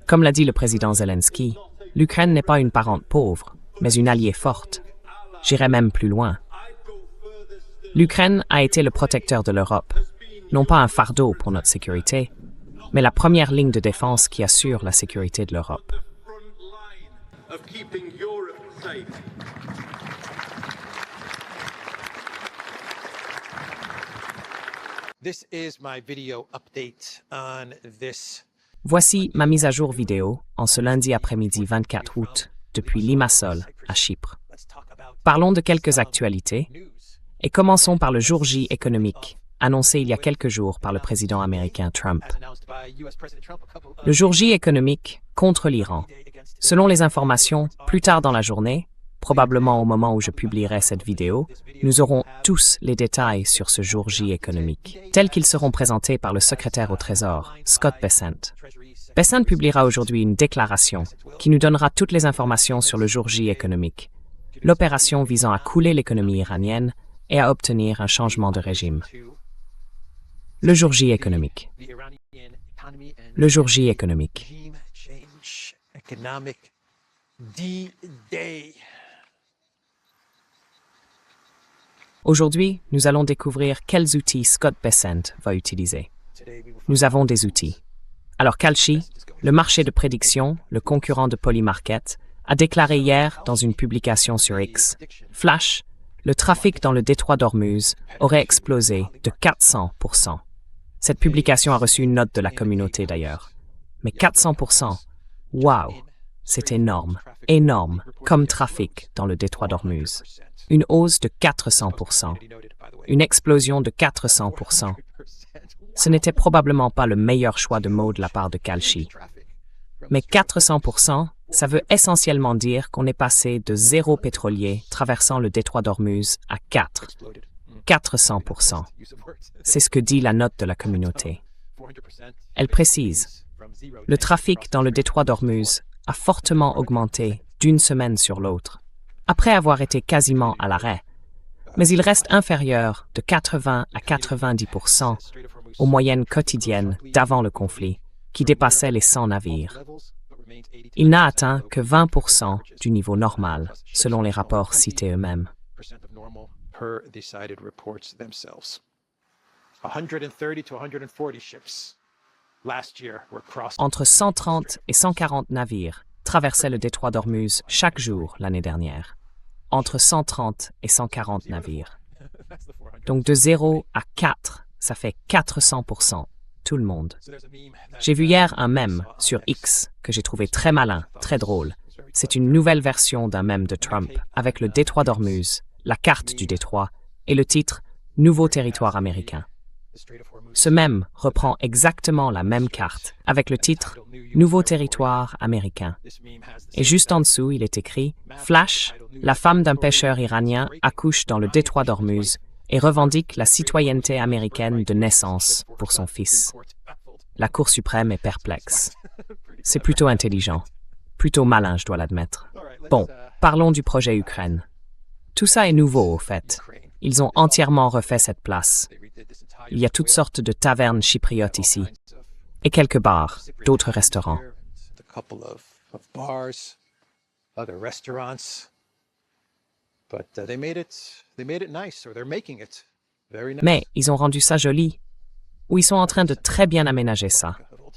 Comme l'a dit le président Zelensky, l'Ukraine n'est pas une parente pauvre, mais une alliée forte. J'irai même plus loin. L'Ukraine a été le protecteur de l'Europe, non pas un fardeau pour notre sécurité, mais la première ligne de défense qui assure la sécurité de l'Europe. Voici ma mise à jour vidéo en ce lundi après-midi 24 août depuis Limassol à Chypre. Parlons de quelques actualités et commençons par le jour J économique, annoncé il y a quelques jours par le président américain Trump. Le jour J économique contre l'Iran. Selon les informations, plus tard dans la journée, probablement au moment où je publierai cette vidéo, nous aurons tous les détails sur ce jour J économique, tels qu'ils seront présentés par le secrétaire au Trésor, Scott Bessent. Bessent publiera aujourd'hui une déclaration qui nous donnera toutes les informations sur le jour J économique, l'opération visant à couler l'économie iranienne et à obtenir un changement de régime. Le jour J économique. Le jour J économique. Aujourd'hui, nous allons découvrir quels outils Scott Bessent va utiliser. Nous avons des outils. Alors Kalshi, le marché de prédiction, le concurrent de Polymarket, a déclaré hier dans une publication sur X, Flash, le trafic dans le détroit d'Ormuz aurait explosé de 400%. Cette publication a reçu une note de la communauté d'ailleurs. Mais 400%, waouh, c'est énorme, énorme comme trafic dans le détroit d'Ormuz. Une hausse de 400%, une explosion de 400%. Ce n'était probablement pas le meilleur choix de mots de la part de Kalshi. Mais 400%, ça veut essentiellement dire qu'on est passé de 0 pétrolier traversant le détroit d'Ormuz à 400%. C'est ce que dit la note de la communauté. Elle précise, le trafic dans le détroit d'Ormuz a fortement augmenté d'une semaine sur l'autre, après avoir été quasiment à l'arrêt, mais il reste inférieur de 80 à 90% aux moyennes quotidiennes d'avant le conflit, qui dépassaient les 100 navires. Il n'a atteint que 20% du niveau normal, selon les rapports cités eux-mêmes. Entre 130 et 140 navires traversaient le détroit d'Ormuz chaque jour l'année dernière. Entre 130 et 140 navires. Donc de 0 à 4, ça fait 400%. Tout le monde. J'ai vu hier un mème sur X que j'ai trouvé très malin, très drôle. C'est une nouvelle version d'un mème de Trump avec le détroit d'Ormuz, la carte du détroit et le titre « Nouveau territoire américain ». Ce mème reprend exactement la même carte avec le titre « Nouveau territoire américain ». Et juste en dessous, il est écrit « Flash, la femme d'un pêcheur iranien accouche dans le détroit d'Ormuz ». Et revendique la citoyenneté américaine de naissance pour son fils. La Cour suprême est perplexe. C'est plutôt intelligent. Plutôt malin, je dois l'admettre. Bon, parlons du projet Ukraine. Tout ça est nouveau, au fait. Ils ont entièrement refait cette place. Il y a toutes sortes de tavernes chypriotes ici. Et quelques bars, d'autres restaurants. Mais ils ont rendu ça joli, ou ils sont en train de très bien aménager ça,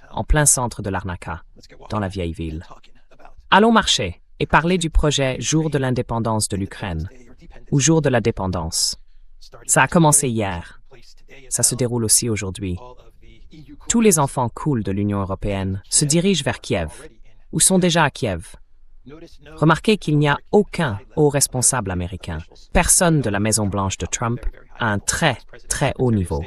en plein centre de Larnaca, dans la vieille ville. Allons marcher et parler du projet Jour de l'indépendance de l'Ukraine, ou Jour de la dépendance. Ça a commencé hier. Ça se déroule aussi aujourd'hui. Tous les enfants cool de l'Union européenne se dirigent vers Kiev, ou sont déjà à Kiev. Remarquez qu'il n'y a aucun haut responsable américain, personne de la Maison-Blanche de Trump, à un très, très haut niveau.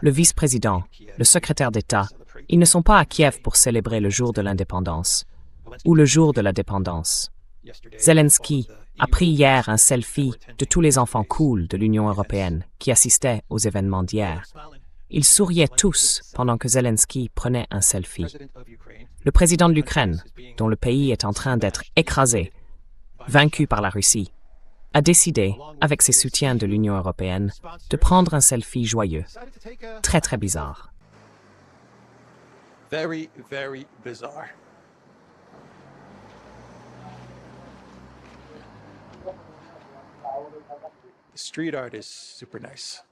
Le vice-président, le secrétaire d'État, ils ne sont pas à Kiev pour célébrer le jour de l'indépendance ou le jour de la dépendance. Zelensky a pris hier un selfie de tous les enfants cool de l'Union européenne qui assistaient aux événements d'hier. Ils souriaient tous pendant que Zelensky prenait un selfie. Le président de l'Ukraine, dont le pays est en train d'être écrasé, vaincu par la Russie, a décidé, avec ses soutiens de l'Union européenne, de prendre un selfie joyeux. Très très bizarre. Very, very bizarre. The street art is super nice.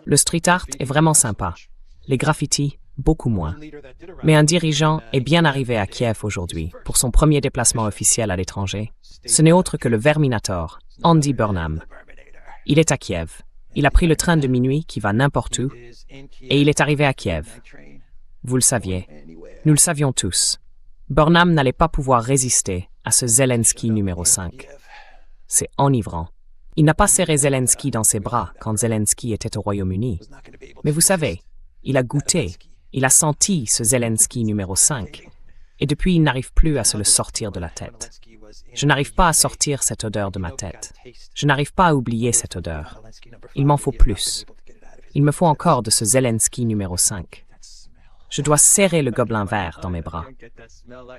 Le street art est vraiment sympa. Les graffitis, beaucoup moins. Mais un dirigeant est bien arrivé à Kiev aujourd'hui pour son premier déplacement officiel à l'étranger. Ce n'est autre que le Verminator, Andy Burnham. Il est à Kiev. Il a pris le train de minuit qui va n'importe où et il est arrivé à Kiev. Vous le saviez. Nous le savions tous. Burnham n'allait pas pouvoir résister à ce Zelensky numéro 5. C'est enivrant. Il n'a pas serré Zelensky dans ses bras quand Zelensky était au Royaume-Uni. Mais vous savez, il a goûté, il a senti ce Zelensky numéro 5. Et depuis, il n'arrive plus à se le sortir de la tête. Je n'arrive pas à sortir cette odeur de ma tête. Je n'arrive pas à oublier cette odeur. Il m'en faut plus. Il me faut encore de ce Zelensky numéro 5. Je dois serrer le gobelin vert dans mes bras.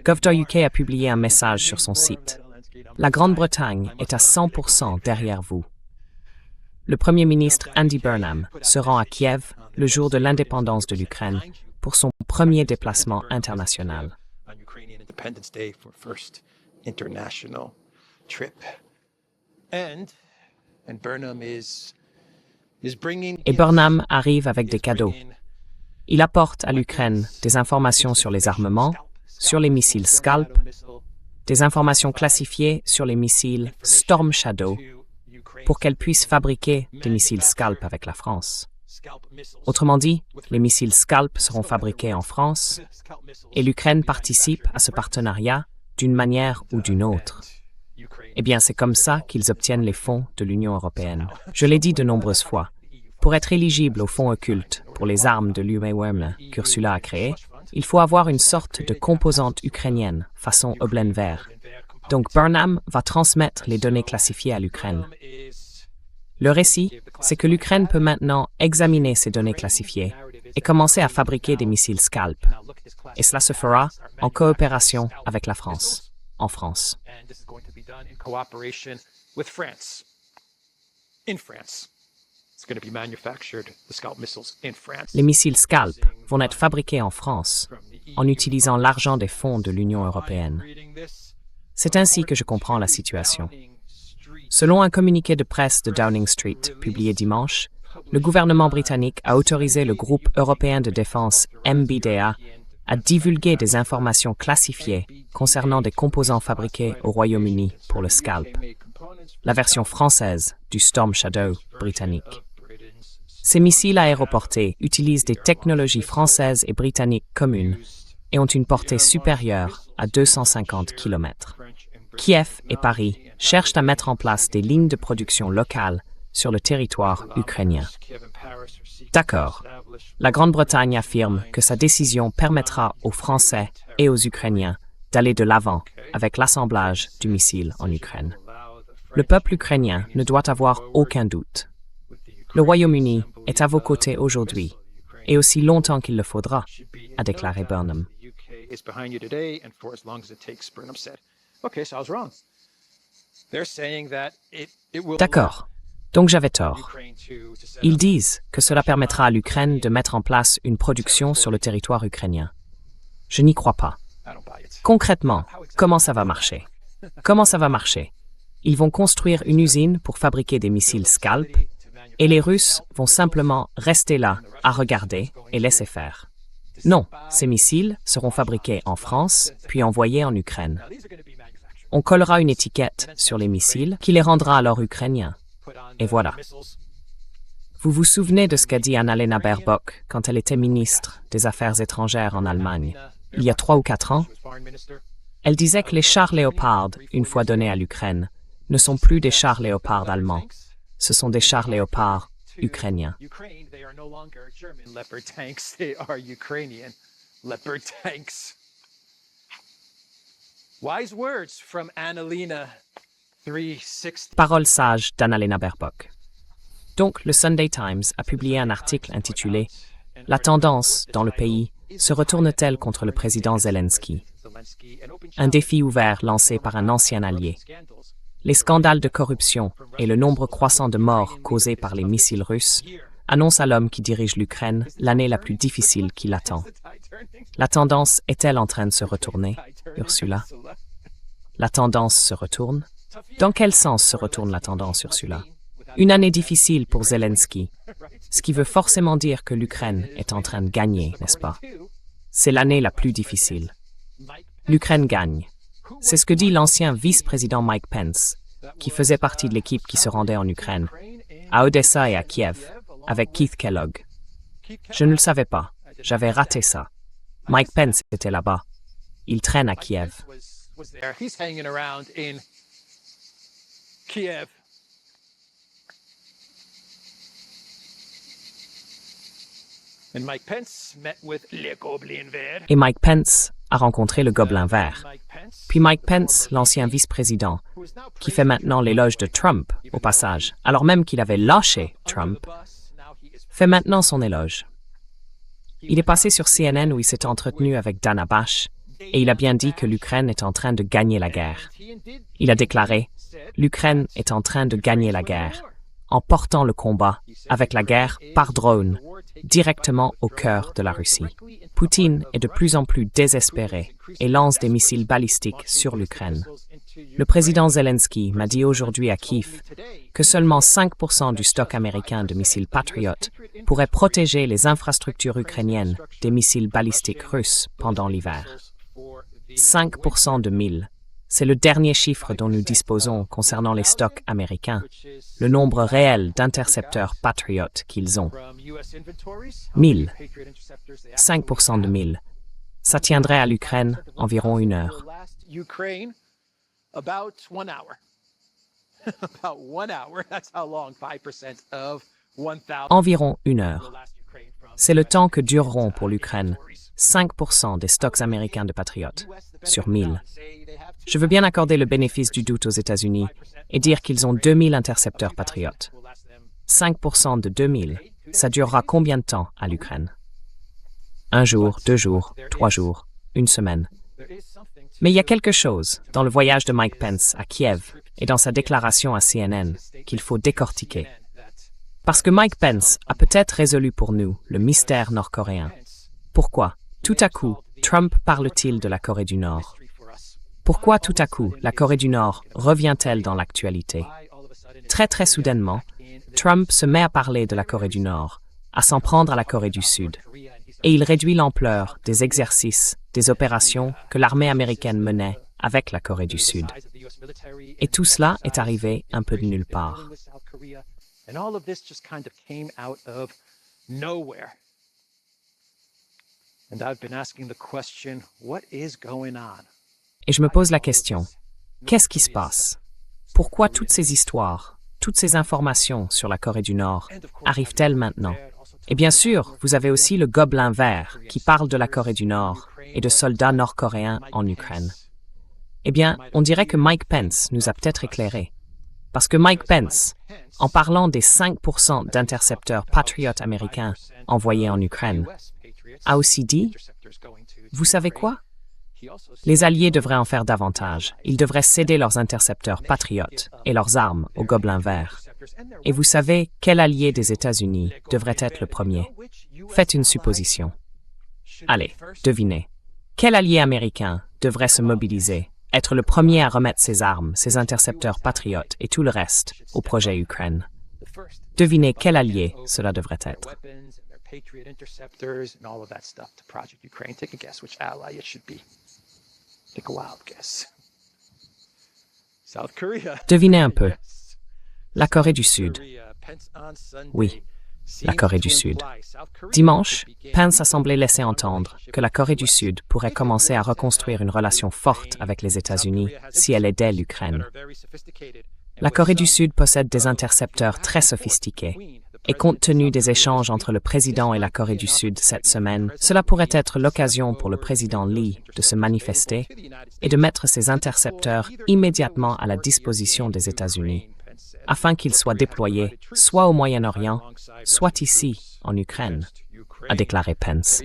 Gov.uk a publié un message sur son site. La Grande-Bretagne est à 100% derrière vous. Le Premier ministre Andy Burnham se rend à Kiev le jour de l'indépendance de l'Ukraine pour son premier déplacement international. Et Burnham arrive avec des cadeaux. Il apporte à l'Ukraine des informations sur les armements, sur les missiles Scalp, des informations classifiées sur les missiles Storm Shadow pour qu'elle puisse fabriquer des missiles Scalp avec la France. Autrement dit, les missiles Scalp seront fabriqués en France et l'Ukraine participe à ce partenariat d'une manière ou d'une autre. Eh bien, c'est comme ça qu'ils obtiennent les fonds de l'Union européenne. Je l'ai dit de nombreuses fois. Pour être éligible aux fonds occultes pour les armes de l'UE qu'Ursula a créées, il faut avoir une sorte de composante ukrainienne façon Oblin vert. Donc Burnham va transmettre les données classifiées à l'Ukraine. Le récit, c'est que l'Ukraine peut maintenant examiner ces données classifiées et commencer à fabriquer des missiles Scalp. Et cela se fera en coopération avec la France, en France. Les missiles Scalp vont être fabriqués en France en utilisant l'argent des fonds de l'Union européenne. C'est ainsi que je comprends la situation. Selon un communiqué de presse de Downing Street publié dimanche, le gouvernement britannique a autorisé le groupe européen de défense MBDA à divulguer des informations classifiées concernant des composants fabriqués au Royaume-Uni pour le Scalp, la version française du Storm Shadow britannique. Ces missiles aéroportés utilisent des technologies françaises et britanniques communes et ont une portée supérieure à 250 km. Kiev et Paris cherchent à mettre en place des lignes de production locales sur le territoire ukrainien. D'accord. La Grande-Bretagne affirme que sa décision permettra aux Français et aux Ukrainiens d'aller de l'avant avec l'assemblage du missile en Ukraine. Le peuple ukrainien ne doit avoir aucun doute. Le Royaume-Uni est à vos côtés aujourd'hui, et aussi longtemps qu'il le faudra, a déclaré Burnham. D'accord. Donc j'avais tort. Ils disent que cela permettra à l'Ukraine de mettre en place une production sur le territoire ukrainien. Je n'y crois pas. Concrètement, comment ça va marcher? Comment ça va marcher? Ils vont construire une usine pour fabriquer des missiles Scalp, et les Russes vont simplement rester là à regarder et laisser faire. Non, ces missiles seront fabriqués en France, puis envoyés en Ukraine. On collera une étiquette sur les missiles qui les rendra alors ukrainiens. Et voilà. Vous vous souvenez de ce qu'a dit Annalena Baerbock quand elle était ministre des Affaires étrangères en Allemagne, il y a 3 ou 4 ans? Elle disait que les chars Léopard, une fois donnés à l'Ukraine, ne sont plus des chars Léopard allemands. Ce sont des chars Léopard ukrainiens. Paroles sages d'Annalena Baerbock. Donc, le Sunday Times a publié un article intitulé « La tendance dans le pays se retourne-t-elle contre le président Zelensky ?» Un défi ouvert lancé par un ancien allié. Les scandales de corruption et le nombre croissant de morts causés par les missiles russes annoncent à l'homme qui dirige l'Ukraine l'année la plus difficile qui l'attend. La tendance est-elle en train de se retourner, Ursula? La tendance se retourne? Dans quel sens se retourne la tendance, Ursula? Une année difficile pour Zelensky, ce qui veut forcément dire que l'Ukraine est en train de gagner, n'est-ce pas? C'est l'année la plus difficile. L'Ukraine gagne. C'est ce que dit l'ancien vice-président Mike Pence, qui faisait partie de l'équipe qui se rendait en Ukraine, à Odessa et à Kiev, avec Keith Kellogg. Je ne le savais pas. J'avais raté ça. Mike Pence était là-bas. Il traîne à Kiev. He's hanging around in Kiev. And Mike Pence met with le Gobelin Vert. Et Mike Pence a rencontré le Gobelin Vert. Puis Mike Pence, l'ancien vice-président, qui fait maintenant l'éloge de Trump, au passage, alors même qu'il avait lâché Trump, fait maintenant son éloge. Il est passé sur CNN où il s'est entretenu avec Dana Bash, et il a bien dit que l'Ukraine est en train de gagner la guerre. Il a déclaré « L'Ukraine est en train de gagner la guerre », en portant le combat, avec la guerre, par drone, directement au cœur de la Russie. Poutine est de plus en plus désespéré et lance des missiles balistiques sur l'Ukraine. Le président Zelensky m'a dit aujourd'hui à Kiev que seulement 5% du stock américain de missiles Patriot pourrait protéger les infrastructures ukrainiennes des missiles balistiques russes pendant l'hiver. 5% de 1000. C'est le dernier chiffre dont nous disposons concernant les stocks américains, le nombre réel d'intercepteurs Patriot qu'ils ont. 1000. 5% de 1000. Ça tiendrait à l'Ukraine environ 1 heure. Environ 1 heure. C'est le temps que dureront pour l'Ukraine 5% des stocks américains de Patriot sur 1000. Je veux bien accorder le bénéfice du doute aux États-Unis et dire qu'ils ont 2000 intercepteurs Patriot. 5% de 2000, ça durera combien de temps à l'Ukraine? 1 jour, 2 jours, 3 jours, 1 semaine. Mais il y a quelque chose dans le voyage de Mike Pence à Kiev et dans sa déclaration à CNN qu'il faut décortiquer. Parce que Mike Pence a peut-être résolu pour nous le mystère nord-coréen. Pourquoi, tout à coup, Trump parle-t-il de la Corée du Nord? Pourquoi, tout à coup, la Corée du Nord revient-elle dans l'actualité? Très soudainement, Trump se met à parler de la Corée du Nord, à s'en prendre à la Corée du Sud. Et il réduit l'ampleur des exercices, des opérations que l'armée américaine menait avec la Corée du Sud. Et tout cela est arrivé un peu de nulle part. And all of this just kind of came out of nowhere. And I've been asking the question, what is going on? Et je me pose la question, qu'est-ce qui se passe? Pourquoi toutes ces histoires, toutes ces informations sur la Corée du Nord arrivent-elles maintenant? Et bien sûr, vous avez aussi le Gobelin Vert qui parle de la Corée du Nord et de soldats nord-coréens en Ukraine. Eh bien, on dirait que Mike Pence nous a peut-être éclairés. Parce que Mike Pence, en parlant des 5% d'intercepteurs Patriot américains envoyés en Ukraine, a aussi dit, vous savez quoi? Les Alliés devraient en faire davantage. Ils devraient céder leurs intercepteurs Patriot et leurs armes au Gobelin Vert. Et vous savez quel allié des États-Unis devrait être le premier? Faites une supposition. Allez, devinez. Quel allié américain devrait se mobiliser, être le premier à remettre ses armes, ses intercepteurs Patriot et tout le reste au projet Ukraine? Devinez quel allié cela devrait être. Devinez un peu. La Corée du Sud. Oui, la Corée du Sud. Dimanche, Pence a semblé laisser entendre que la Corée du Sud pourrait commencer à reconstruire une relation forte avec les États-Unis si elle aidait l'Ukraine. La Corée du Sud possède des intercepteurs très sophistiqués. Et compte tenu des échanges entre le président et la Corée du Sud cette semaine, cela pourrait être l'occasion pour le président Lee de se manifester et de mettre ses intercepteurs immédiatement à la disposition des États-Unis, afin qu'ils soient déployés soit au Moyen-Orient, soit ici, en Ukraine, a déclaré Pence.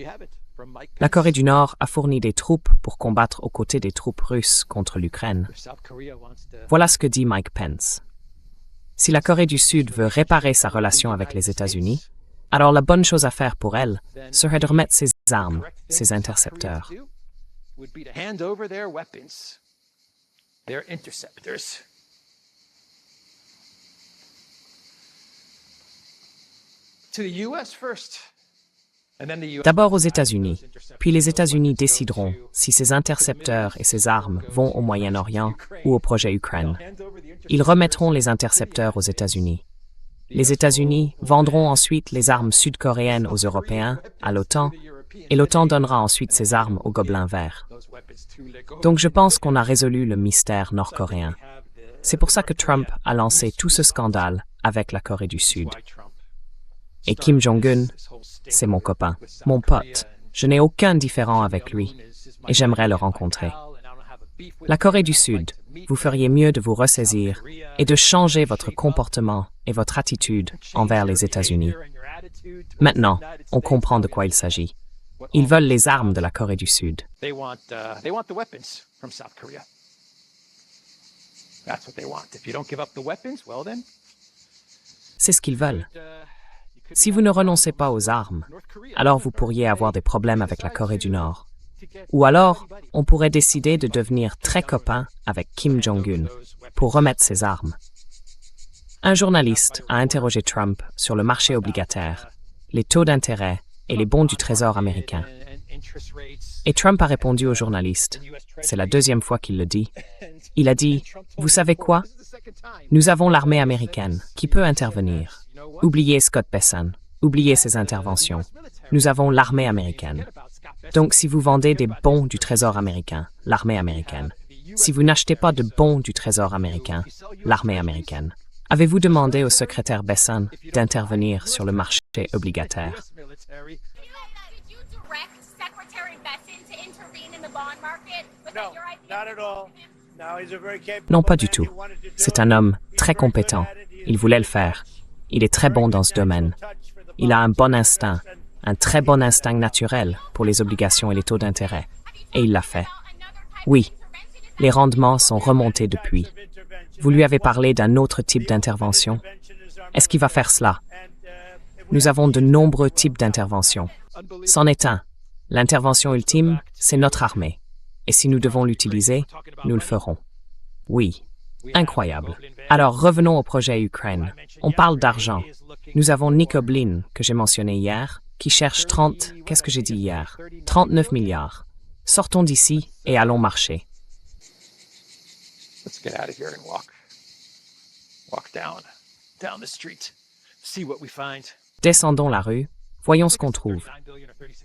La Corée du Nord a fourni des troupes pour combattre aux côtés des troupes russes contre l'Ukraine. Voilà ce que dit Mike Pence. Si la Corée du Sud veut réparer sa relation avec les États-Unis, Alors la bonne chose à faire pour elle serait de remettre ses armes, ses intercepteurs. Would be to hand over their weapons, their interceptors. To the US first. And then the US. D'abord aux États-Unis, puis les États-Unis décideront si ces intercepteurs et ces armes vont au Moyen-Orient ou au projet Ukraine. Ils remettront les intercepteurs aux États-Unis. Les États-Unis vendront ensuite les armes sud-coréennes aux Européens, à l'OTAN, et l'OTAN donnera ensuite ses armes aux Gobelins verts. Donc je pense qu'on a résolu le mystère nord-coréen. C'est pour ça que Trump a lancé tout ce scandale avec la Corée du Sud. Et Kim Jong-un, c'est mon copain, mon pote. Je n'ai aucun différend avec lui, et j'aimerais le rencontrer. La Corée du Sud, vous feriez mieux de vous ressaisir et de changer votre comportement et votre attitude envers les États-Unis. Maintenant, on comprend de quoi il s'agit. Ils veulent les armes de la Corée du Sud. They want the weapons from South Korea. That's what they want. If you don't give up the weapons, well then. C'est ce qu'ils veulent. Si vous ne renoncez pas aux armes, alors vous pourriez avoir des problèmes avec la Corée du Nord. Ou alors, on pourrait décider de devenir très copain avec Kim Jong-un pour remettre ses armes. Un journaliste a interrogé Trump sur le marché obligataire, les taux d'intérêt et les bons du Trésor américain. Et Trump a répondu au journaliste, c'est la deuxième fois qu'il le dit, il a dit, « Vous savez quoi? Nous avons l'armée américaine qui peut intervenir. Oubliez Scott Bessent, oubliez ses interventions. Nous avons l'armée américaine. Donc si vous vendez des bons du Trésor américain, l'armée américaine. Si vous n'achetez pas de bons du Trésor américain, l'armée américaine. Avez-vous demandé au secrétaire Bessent d'intervenir sur le marché obligataire? Non, pas du tout. C'est un homme très compétent. Il voulait le faire. Il est très bon dans ce domaine. Il a un bon instinct, un très bon instinct naturel pour les obligations et les taux d'intérêt. Et il l'a fait. Oui, les rendements sont remontés depuis. Vous lui avez parlé d'un autre type d'intervention? Est-ce qu'il va faire cela? Nous avons de nombreux types d'interventions. C'en est un. L'intervention ultime, c'est notre armée. Et si nous devons l'utiliser, nous le ferons. Oui. Incroyable. Alors revenons au projet Ukraine. On parle d'argent. Nous avons Nick Oblin, que j'ai mentionné hier, qui cherche 39 milliards. Sortons d'ici et allons marcher. Let's get out of here and walk down the street, see what we find. Descendons la rue, voyons ce qu'on trouve.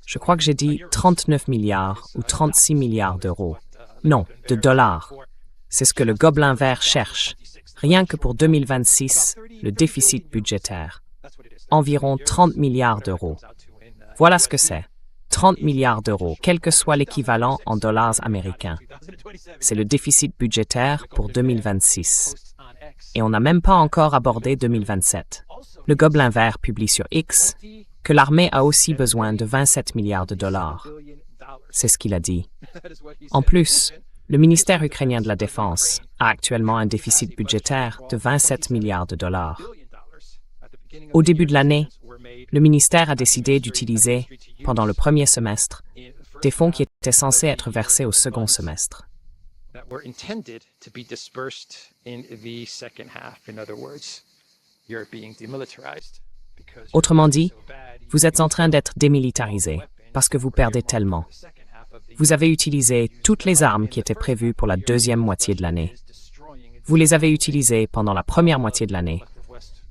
Je crois que j'ai dit 39 milliards ou 36 milliards d'euros. Non, de dollars. C'est ce que le Gobelin vert cherche. Rien que pour 2026, le déficit budgétaire. Environ 30 milliards d'euros. Voilà ce que c'est. 30 milliards d'euros, quel que soit l'équivalent en dollars américains. C'est le déficit budgétaire pour 2026. Et on n'a même pas encore abordé 2027. Le Gobelin vert publie sur X que l'armée a aussi besoin de 27 milliards de dollars. C'est ce qu'il a dit. En plus, le ministère ukrainien de la Défense a actuellement un déficit budgétaire de 27 milliards de dollars. Au début de l'année, le ministère a décidé d'utiliser, pendant le premier semestre, des fonds qui étaient censés être versés au second semestre. Autrement dit, vous êtes en train d'être démilitarisé parce que vous perdez tellement. Vous avez utilisé toutes les armes qui étaient prévues pour la deuxième moitié de l'année. Vous les avez utilisées pendant la première moitié de l'année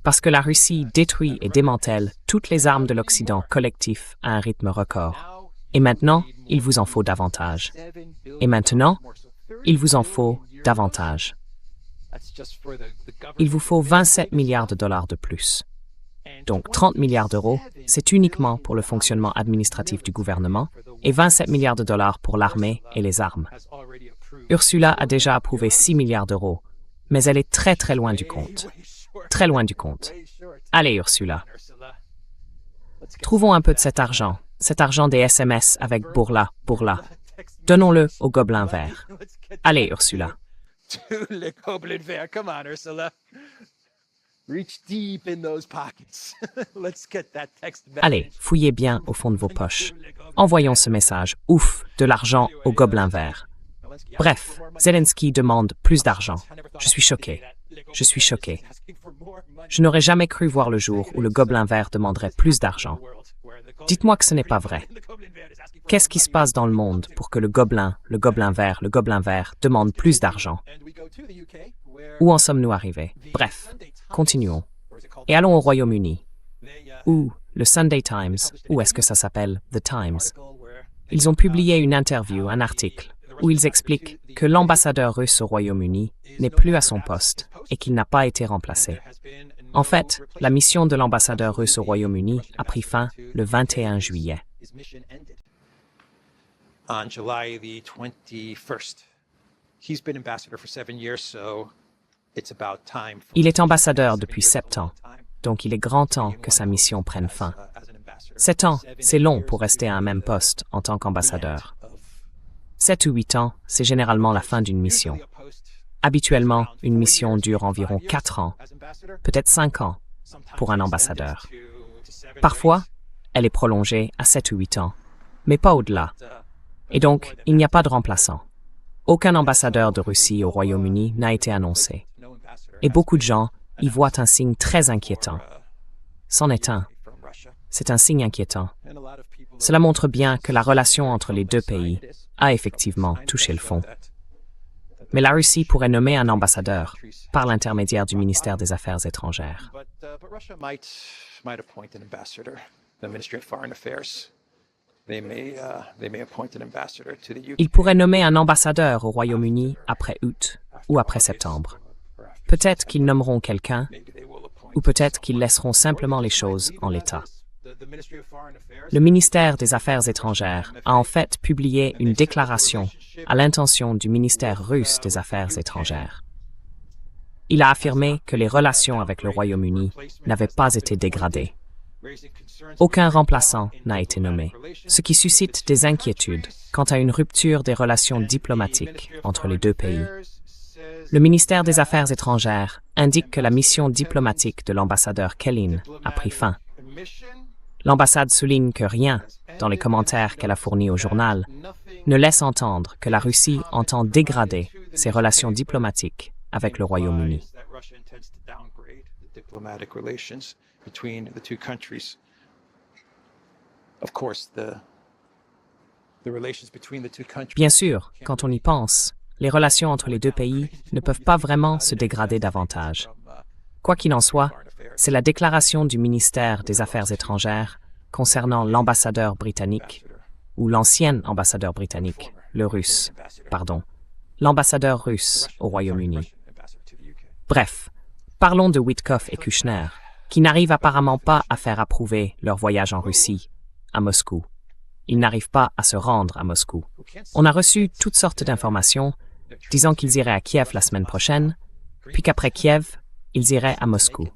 parce que la Russie détruit et démantèle toutes les armes de l'Occident collectif à un rythme record. Et maintenant, il vous en faut davantage. Et maintenant, il vous en faut davantage. Il vous faut 27 milliards de dollars de plus. Donc 30 milliards d'euros, c'est uniquement pour le fonctionnement administratif du gouvernement et 27 milliards de dollars pour l'armée et les armes. Ursula a déjà approuvé 6 milliards d'euros, mais elle est très très loin du compte. Très loin du compte. Allez Ursula. Trouvons un peu de cet argent des SMS avec Bourla. Donnons-le au Gobelin vert. Allez Ursula. Le Gobelin vert, come on Ursula. Reach deep in those pockets. Let's get that text Allez, fouillez bien au fond de vos poches. Envoyons ce message. Ouf, de l'argent au gobelin vert. Bref, Zelensky demande plus d'argent. Je suis choqué. Je suis choqué. Je n'aurais jamais cru voir le jour où le gobelin vert demanderait plus d'argent. Dites-moi que ce n'est pas vrai. Qu'est-ce qui se passe dans le monde pour que le gobelin vert demande plus d'argent? Où en sommes-nous arrivés? Bref, continuons. Et allons au Royaume-Uni. Ou le Sunday Times, ou est-ce que ça s'appelle The Times? Ils ont publié une interview, un article, où ils expliquent que l'ambassadeur russe au Royaume-Uni n'est plus à son poste et qu'il n'a pas été remplacé. En fait, la mission de l'ambassadeur russe au Royaume-Uni a pris fin le 21 juillet. On July the 21st. He's been ambassador for 7 years, so it's about time. Il est ambassadeur depuis 7 ans, donc il est grand temps que sa mission prenne fin. 7 ans, c'est long pour rester à un même poste en tant qu'ambassadeur. 7 ou 8 ans, c'est généralement la fin d'une mission. Habituellement, une mission dure environ 4 ans, peut-être 5 ans, pour un ambassadeur. Parfois, elle est prolongée à 7 ou 8 ans, mais pas au-delà. Et donc, il n'y a pas de remplaçant. Aucun ambassadeur de Russie au Royaume-Uni n'a été annoncé. Et beaucoup de gens y voient un signe très inquiétant. C'en est un. C'est un signe inquiétant. Cela montre bien que la relation entre les deux pays a effectivement touché le fond. Mais la Russie pourrait nommer un ambassadeur par l'intermédiaire du ministère des Affaires étrangères. Il pourrait nommer un ambassadeur au Royaume-Uni après août ou après septembre. Peut-être qu'ils nommeront quelqu'un, ou peut-être qu'ils laisseront simplement les choses en l'état. Le ministère des Affaires étrangères a en fait publié une déclaration à l'intention du ministère russe des Affaires étrangères. Il a affirmé que les relations avec le Royaume-Uni n'avaient pas été dégradées. Aucun remplaçant n'a été nommé, ce qui suscite des inquiétudes quant à une rupture des relations diplomatiques entre les deux pays. Le ministère des Affaires étrangères indique que la mission diplomatique de l'ambassadeur Kellin a pris fin. L'ambassade souligne que rien, dans les commentaires qu'elle a fournis au journal, ne laisse entendre que la Russie entend dégrader ses relations diplomatiques avec le Royaume-Uni. Bien sûr, quand on y pense, les relations entre les deux pays ne peuvent pas vraiment se dégrader davantage. Quoi qu'il en soit, c'est la déclaration du ministère des Affaires étrangères concernant l'ambassadeur britannique, ou l'ancien ambassadeur britannique, l'ambassadeur russe au Royaume-Uni. Bref, parlons de Witkoff et Kushner, qui n'arrivent apparemment pas à faire approuver leur voyage en Russie, à Moscou. Ils n'arrivent pas à se rendre à Moscou. On a reçu toutes sortes d'informations disant qu'ils iraient à Kiev la semaine prochaine, puis qu'après Kiev, ils iraient à Moscou,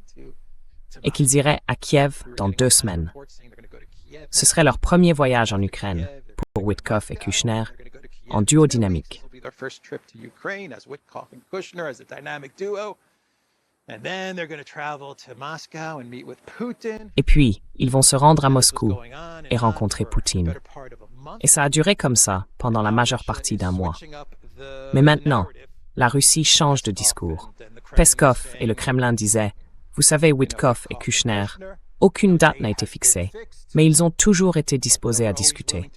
et qu'ils iraient à Kiev dans 2 semaines. Ce serait leur premier voyage en Ukraine pour Witkoff et Kushner en duo dynamique. Et puis, ils vont se rendre à Moscou et rencontrer Poutine. Et ça a duré comme ça pendant la majeure partie d'un mois. Mais maintenant, la Russie change de discours. Peskov et le Kremlin disaient « Vous savez, Witkoff et Kushner, aucune date n'a été fixée, mais ils ont toujours été disposés à discuter. »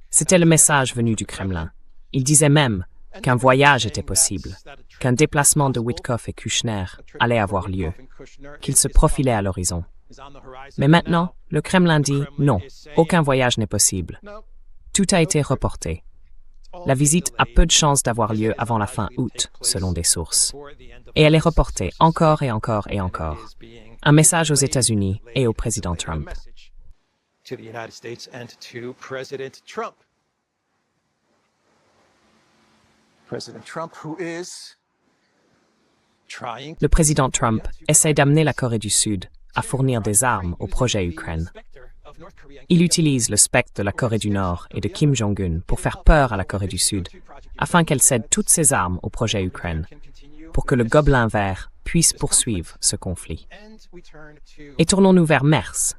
C'était le message venu du Kremlin. Ils disaient même qu'un voyage était possible, qu'un déplacement de Witkoff et Kushner allait avoir lieu, qu'il se profilait à l'horizon. Mais maintenant, le Kremlin dit « Non, aucun voyage n'est possible. » Tout a été reporté. La visite a peu de chances d'avoir lieu avant la fin août, selon des sources. Et elle est reportée encore et encore et encore. Un message aux États-Unis et au président Trump. Le président Trump essaie d'amener la Corée du Sud à fournir des armes au projet Ukraine. Il utilise le spectre de la Corée du Nord et de Kim Jong-un pour faire peur à la Corée du Sud, afin qu'elle cède toutes ses armes au projet Ukraine, pour que le gobelin vert puisse poursuivre ce conflit. And we turn to Et tournons-nous vers Mers.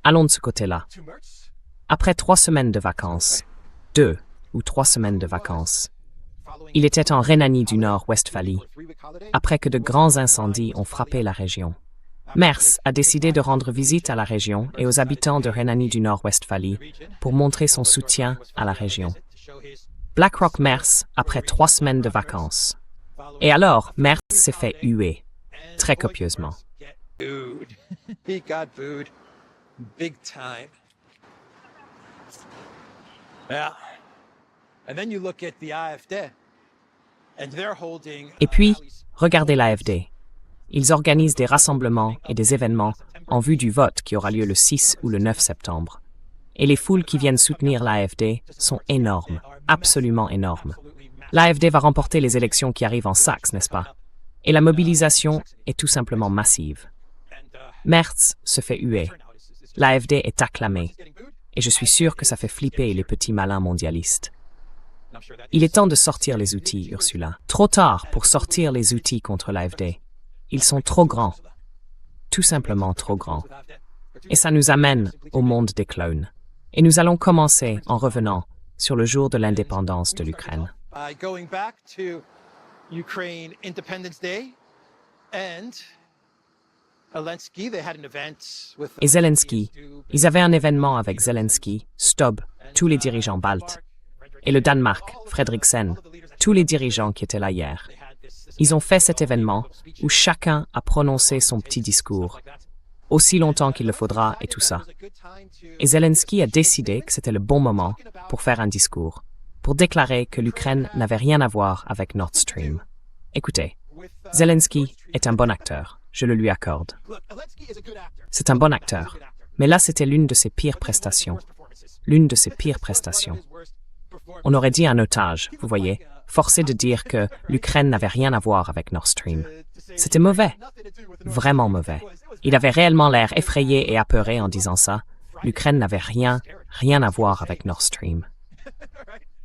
Allons de ce côté-là. Mertz. Après 3 semaines de vacances, 2 ou 3 semaines de vacances, il était en Rhénanie du Nord-Westphalie, après que de grands incendies ont frappé la région. Mers a décidé de rendre visite à la région et aux habitants de Rhénanie du Nord-Westphalie pour montrer son soutien à la région. BlackRock Mers après 3 semaines de vacances. Et alors, Mers s'est fait huer, très copieusement. Booed. He got booed big time. Yeah. And then you look at the AfD, and they're holding. Et puis, regardez l'AfD. Ils organisent des rassemblements et des événements en vue du vote qui aura lieu le 6 ou le 9 septembre. Et les foules qui viennent soutenir l'AfD sont énormes, absolument énormes. L'AfD va remporter les élections qui arrivent en Saxe, n'est-ce pas? Et la mobilisation est tout simplement massive. Merz se fait huer. L'AfD est acclamée. Et je suis sûr que ça fait flipper les petits malins mondialistes. Il est temps de sortir les outils, Ursula. Trop tard pour sortir les outils contre l'AfD. Ils sont trop grands. Tout simplement trop grands. Et ça nous amène au monde des clones. Et nous allons commencer en revenant sur le jour de l'indépendance de l'Ukraine. By going back to Ukraine Independence Day and Zelensky, they had an event with Et Zelensky, ils avaient un événement avec Zelensky, Stubb, tous les dirigeants baltes, et le Danemark, Frederiksen, tous les dirigeants qui étaient là hier. Ils ont fait cet événement où chacun a prononcé son petit discours, aussi longtemps qu'il le faudra et tout ça. Et Zelensky a décidé que c'était le bon moment pour faire un discours, pour déclarer que l'Ukraine n'avait rien à voir avec Nord Stream. Écoutez, Zelensky est un bon acteur, je le lui accorde. C'est un bon acteur, mais là c'était l'une de ses pires prestations. L'une de ses pires prestations. On aurait dit un otage, vous voyez, forcé de dire que l'Ukraine n'avait rien à voir avec Nord Stream. C'était mauvais, vraiment mauvais. Il avait réellement l'air effrayé et apeuré en disant ça. L'Ukraine n'avait rien à voir avec Nord Stream.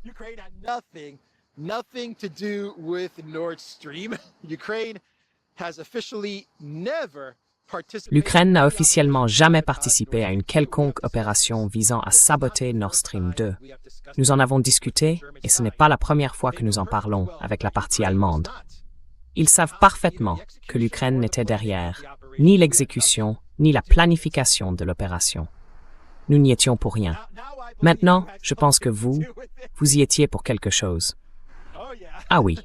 Ukraine had nothing to do with Nord Stream. Ukraine has officially never participated. L'Ukraine n'a officiellement jamais participé à une quelconque opération visant à saboter Nord Stream 2. Nous en avons discuté et ce n'est pas la première fois que nous en parlons avec la partie allemande. Ils savent parfaitement que l'Ukraine n'était derrière ni l'exécution ni la planification de l'opération. Nous n'y étions pour rien. Maintenant, je pense que vous y étiez pour quelque chose. Ah oui,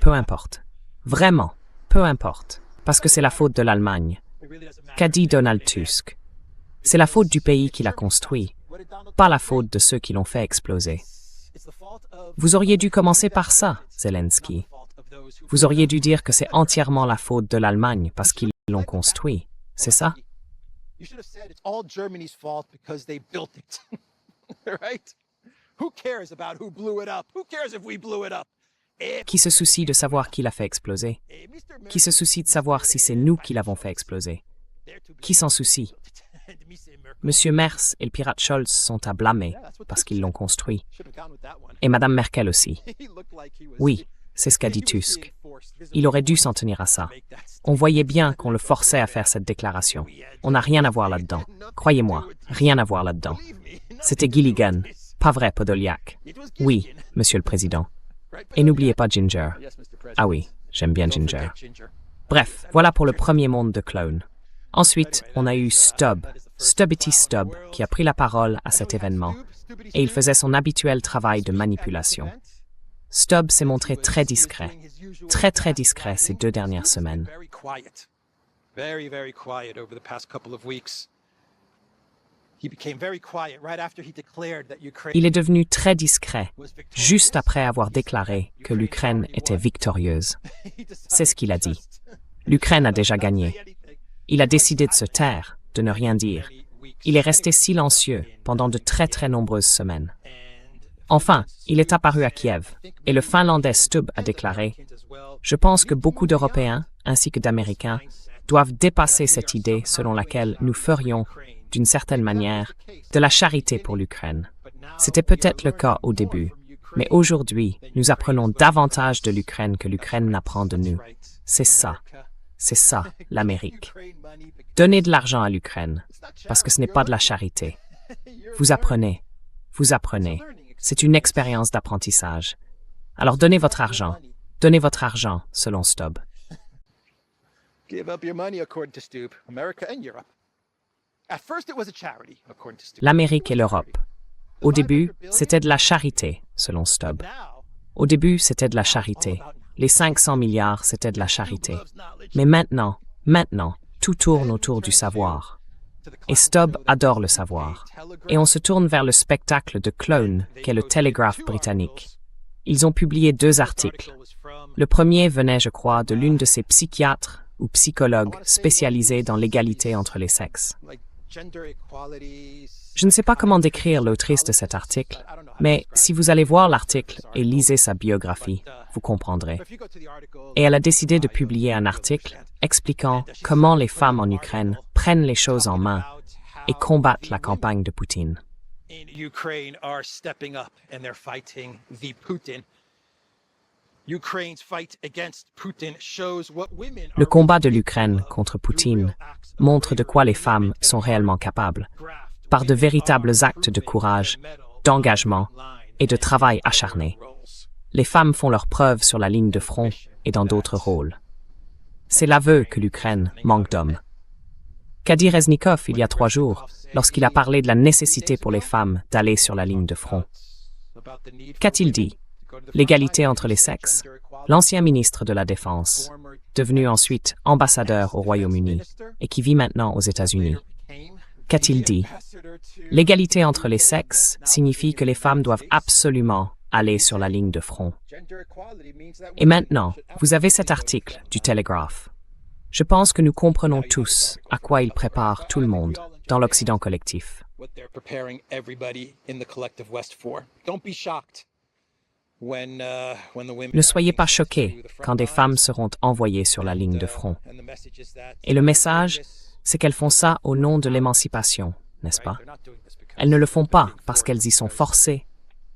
peu importe. Vraiment, peu importe. Parce que c'est la faute de l'Allemagne. Qu'a dit Donald Tusk? C'est la faute du pays qui l'a construit, pas la faute de ceux qui l'ont fait exploser. Vous auriez dû commencer par ça, Zelensky. Vous auriez dû dire que c'est entièrement la faute de l'Allemagne parce qu'ils l'ont construit. C'est ça? You should have said it's all Germany's fault because they built it. Right? Who cares about who blew it up? Who cares if we blew it up? Qui se soucie de savoir qui l'a fait exploser? Qui se soucie de savoir si c'est nous qui l'avons fait exploser? Qui s'en soucie? Monsieur Merz et le pirate Scholz sont à blâmer parce qu'ils l'ont construit. Et Madame Merkel aussi. Oui, c'est ce qu'a dit Tusk. Il aurait dû s'en tenir à ça. On voyait bien qu'on le forçait à faire cette déclaration. On n'a rien à voir là-dedans. Croyez-moi, rien à voir là-dedans. C'était Gilligan, pas vrai, Podolyak. Oui, Monsieur le Président. Et n'oubliez pas Ginger. Ah oui, j'aime bien Ginger. Bref, voilà pour le premier monde de clones. Ensuite, on a eu Stubb, Stubbity Stubb, qui a pris la parole à cet événement, et il faisait son habituel travail de manipulation. Stubb s'est montré très discret ces 2 dernières semaines. Very quiet over the past couple of weeks. He became very quiet right after he declared that Ukraine. Il est devenu très discret, juste après avoir déclaré que l'Ukraine était victorieuse. C'est ce qu'il a dit. L'Ukraine a déjà gagné. Il a décidé de se taire, de ne rien dire. Il est resté silencieux pendant de très nombreuses semaines. Enfin, il est apparu à Kiev, et le Finlandais Stubb a déclaré « Je pense que beaucoup d'Européens, ainsi que d'Américains, doivent dépasser cette idée selon laquelle nous ferions, d'une certaine manière, de la charité pour l'Ukraine. C'était peut-être le cas au début, Mais aujourd'hui, nous apprenons davantage de l'Ukraine que l'Ukraine n'apprend de nous. C'est ça, l'Amérique. Donnez de l'argent à l'Ukraine, parce que ce n'est pas de la charité. Vous apprenez. C'est une expérience d'apprentissage. Alors donnez votre argent selon Stubb. Give up your money, according to Stubb. America and Europe. At first, it was a charity, according to Stubb. L'Amérique et l'Europe. Au début, c'était de la charité, selon Stubb. Au début, c'était de la charité. Les 500 milliards, c'était de la charité. Mais maintenant, tout tourne autour du savoir. Et Stubb adore le savoir. Et on se tourne vers le spectacle de clown qu'est le Telegraph britannique. Ils ont publié 2 articles. Le premier venait, je crois, de l'une de ces psychiatres ou psychologues spécialisés dans l'égalité entre les sexes. Je ne sais pas comment décrire l'autrice de cet article, mais si vous allez voir l'article et lisez sa biographie, vous comprendrez. Et elle a décidé de publier un article expliquant comment les femmes en Ukraine prennent les choses en main et combattent la campagne de Poutine. Le combat de l'Ukraine contre Poutine montre de quoi les femmes sont réellement capables, par de véritables actes de courage, d'engagement et de travail acharné. Les femmes font leurs preuves sur la ligne de front et dans d'autres rôles. C'est l'aveu que l'Ukraine manque d'hommes. Qu'a dit Reznikov il y a 3 jours, lorsqu'il a parlé de la nécessité pour les femmes d'aller sur la ligne de front? Qu'a-t-il dit? L'égalité entre les sexes? L'ancien ministre de la Défense, devenu ensuite ambassadeur au Royaume-Uni et qui vit maintenant aux États-Unis. Qu'a-t-il dit? L'égalité entre les sexes signifie que les femmes doivent absolument aller sur la ligne de front. Et maintenant, vous avez cet article du Telegraph. Je pense que nous comprenons tous à quoi il prépare tout le monde dans l'Occident collectif. Ne soyez pas choqués quand des femmes seront envoyées sur la ligne de front. Et le message, c'est qu'elles font ça au nom de l'émancipation, n'est-ce pas? Elles ne le font pas parce qu'elles y sont forcées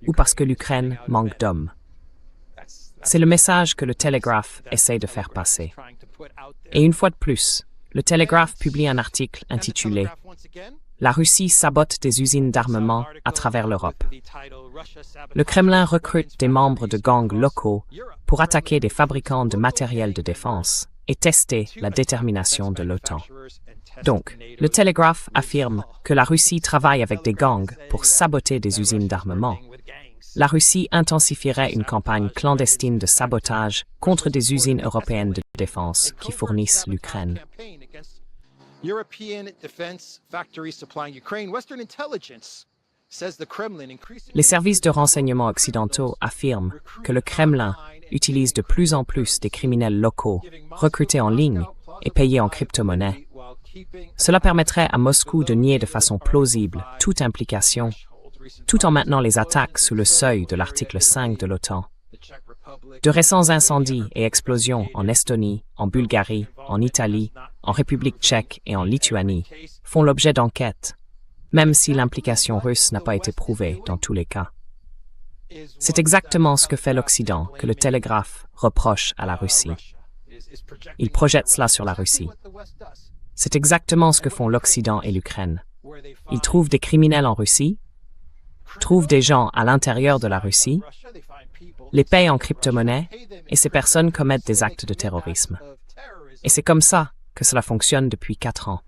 ou parce que l'Ukraine manque d'hommes. C'est le message que le Telegraph essaie de faire passer. Et une fois de plus, le Telegraph publie un article intitulé « La Russie sabote des usines d'armement à travers l'Europe ». Le Kremlin recrute des membres de gangs locaux pour attaquer des fabricants de matériel de défense et tester la détermination de l'OTAN. Donc, le Telegraph affirme que la Russie travaille avec des gangs pour saboter des usines d'armement. La Russie intensifierait une campagne clandestine de sabotage contre des usines européennes de défense qui fournissent l'Ukraine. Les services de renseignement occidentaux affirment que le Kremlin utilise de plus en plus des criminels locaux recrutés en ligne et payés en crypto-monnaie. Cela permettrait à Moscou de nier de façon plausible toute implication, tout en maintenant les attaques sous le seuil de l'article 5 de l'OTAN. De récents incendies et explosions en Estonie, en Bulgarie, en Italie, en République tchèque et en Lituanie font l'objet d'enquêtes, même si l'implication russe n'a pas été prouvée dans tous les cas. C'est exactement ce que fait l'Occident que le Télégraphe reproche à la Russie. Il projette cela sur la Russie. C'est exactement ce que font l'Occident et l'Ukraine. Ils trouvent des criminels en Russie, trouvent des gens à l'intérieur de la Russie, les payent en crypto-monnaie et ces personnes commettent des actes de terrorisme. Et c'est comme ça que cela fonctionne depuis 4 ans.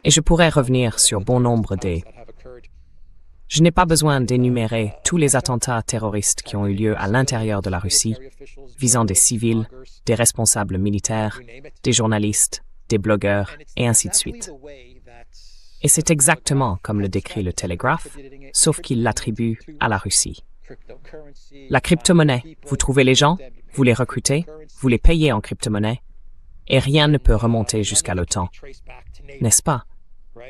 Et je pourrais revenir sur bon nombre des... Je n'ai pas besoin d'énumérer tous les attentats terroristes qui ont eu lieu à l'intérieur de la Russie, visant des civils, des responsables militaires, des journalistes, des blogueurs, et ainsi de suite. Et c'est exactement comme le décrit le Telegraph, sauf qu'il l'attribue à la Russie. La crypto-monnaie, vous trouvez les gens, vous les recrutez, vous les payez en crypto-monnaie, et rien ne peut remonter jusqu'à l'OTAN. N'est-ce pas?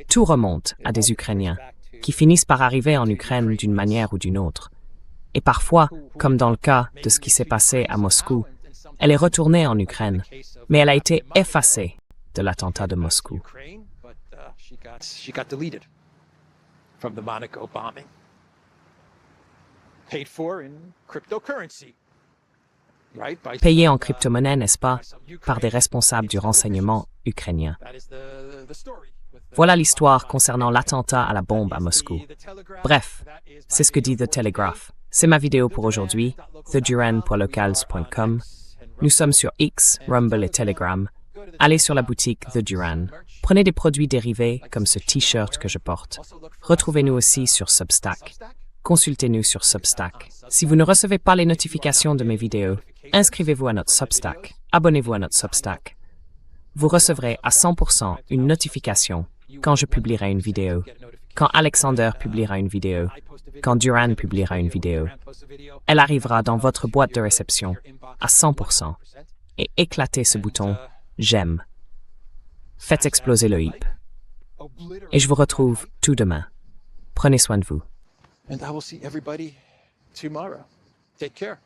Tout remonte à des Ukrainiens, qui finissent par arriver en Ukraine d'une manière ou d'une autre. Et parfois, comme dans le cas de ce qui s'est passé à Moscou, elle est retournée en Ukraine, mais elle a été effacée de l'attentat de Moscou. She got deleted from the Monaco bombing. Paid for in cryptocurrency. Right? Payé en crypto-monnaie, n'est-ce pas, par des responsables du renseignement ukrainien. Voilà l'histoire concernant l'attentat à la bombe à Moscou. Bref, c'est ce que dit The Telegraph. C'est ma vidéo pour aujourd'hui, theduran.locals.com. Nous sommes sur X, Rumble et Telegram. Allez sur la boutique The Duran. Prenez des produits dérivés comme ce t-shirt que je porte. Retrouvez-nous aussi sur Substack. Consultez-nous sur Substack. Si vous ne recevez pas les notifications de mes vidéos, inscrivez-vous à notre Substack. Abonnez-vous à notre Substack. Vous recevrez à 100% une notification quand je publierai une vidéo, quand Alexander publiera une vidéo, quand Duran publiera une vidéo. Elle arrivera dans votre boîte de réception à 100%. Et éclatez ce bouton « J'aime ». Faites exploser le hip. Et je vous retrouve tout demain. Prenez soin de vous. And I will see everybody tomorrow. Take care.